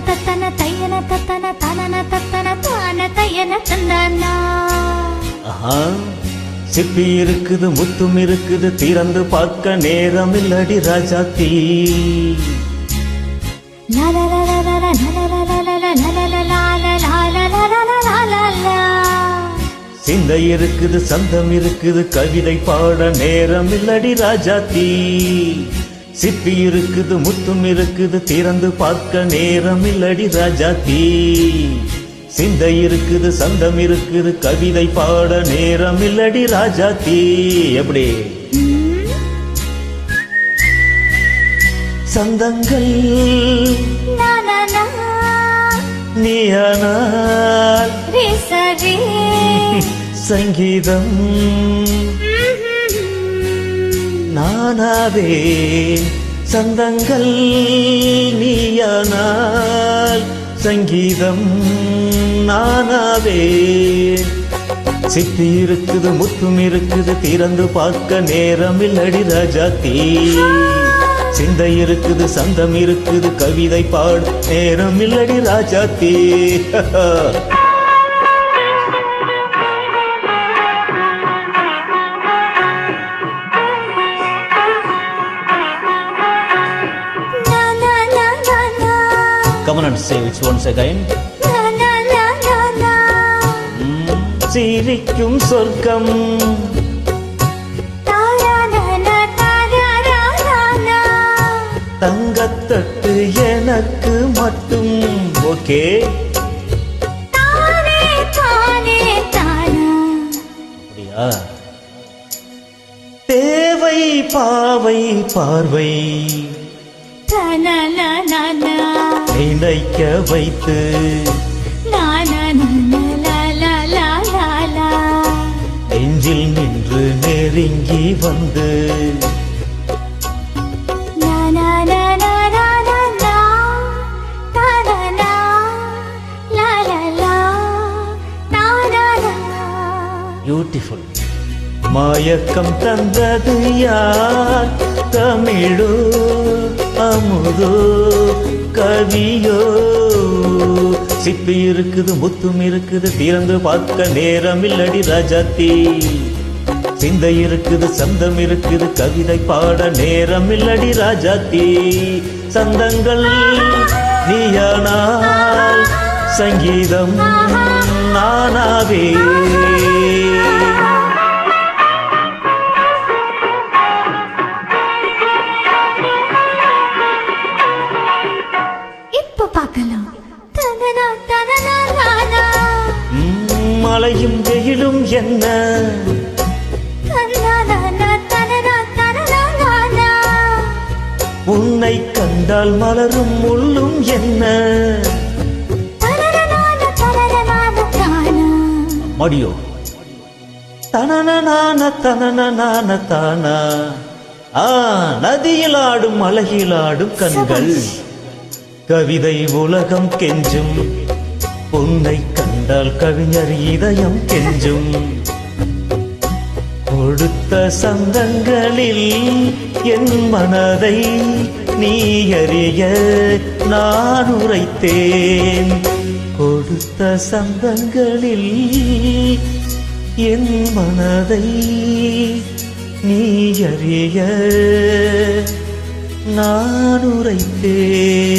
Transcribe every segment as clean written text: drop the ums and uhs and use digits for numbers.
தத்தன தையன தத்தன தனன தத்தன தான தையன தந்தானா. சிப்பி இருக்குது முத்தும் இருக்குது திறந்து பார்க்க நேரம் இல்லடி ராஜாத்தி. சிந்தை இருக்குது சந்தம் இருக்குது கவிதை பாட நேரம் இல்லடி ராஜாத்தி. சிப்பி இருக்குது முத்தும் இருக்குது திறந்து பார்க்க நேரம் இல்லடி ராஜாத்தி. சிந்தை இருக்குது சந்தம் இருக்குது கவிதை பாட நேரம் இல்லடி ராஜாத்தி. எப்படி சந்தங்கள் நீயானால் சங்கீதம் நானாவே. சந்தங்கள் நீயானால் சங்கீதம் நானாவே. சிப்பி இருக்குது முத்தும் இருக்குது திறந்து பார்க்க நேரம் இல்லடி ராஜாத்தி. சிந்தை இருக்குது சந்தம் இருக்குது கவிதை பாட நேரம் இல்லடி Rajathi. Come on and say it once again. சிரிக்கும் சொர்க்கம் தங்கத்தட்டு எனக்கு மட்டும். ஓகே அப்படியா? தேவை பாவை பார்வை நினைக்க வைத்து நெஞ்சில் நின்று நெருங்கி வந்து பியூட்டிஃபுல். மயக்கம் தந்தது யார்? தமிழோ அமுதோ கவியோ? சிப்பி இருக்குது முத்தும் இருக்குது திறந்து பார்க்க நேரம் இல்லடி ராஜாத்தி. சிந்தை இருக்குது சந்தம் இருக்குது கவிதை பாட நேரம் இல்லடி ராஜாத்தி. சந்தங்கள் நீயானால் சங்கீதம் நானாவே. மழையும் வெயிலும் என்ன உன்னை கண்டால் மலரும் முள்ளும் என்ன? மடியோ தனன தனன தானா. நதியில் ஆடும் அழகில் ஆடும் கண்கள் கவிதை உலகம் கெஞ்சும். உன்னை கண்டால் கவிஞர் இதயம் கெஞ்சும். கொடுத்த சந்தங்களில் என் மனதை நீ அறிய நான் உரைத்தேன். கொடுத்த சந்தங்களில் என் மனதை நீ அறிய நான் உரைத்தேன்.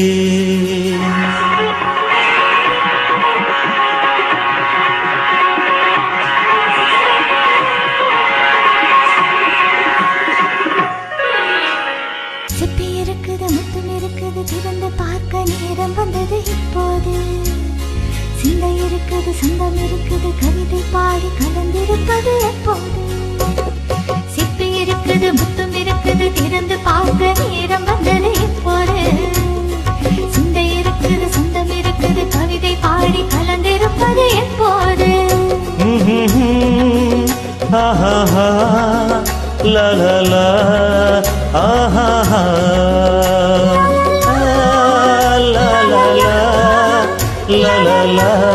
சிப்பி இருக்குது முத்தும் இருக்குது திறந்து பார்க்க நேரம் வந்தது இப்போது. சிந்தை இருக்குது சந்தம் இருக்குது கவிதை பாடி கலந்திருப்பது எப்போது. சிப்பி இருக்குது முத்தும் இருக்குது திறந்து பார்க்க நேரம் வந்தது இப்போது. சிந்தை இருக்குது சந்தம் இருக்குது கவிதை பாடி கலந்திருப்பது எப்போது. la la la ah ah la la la la la la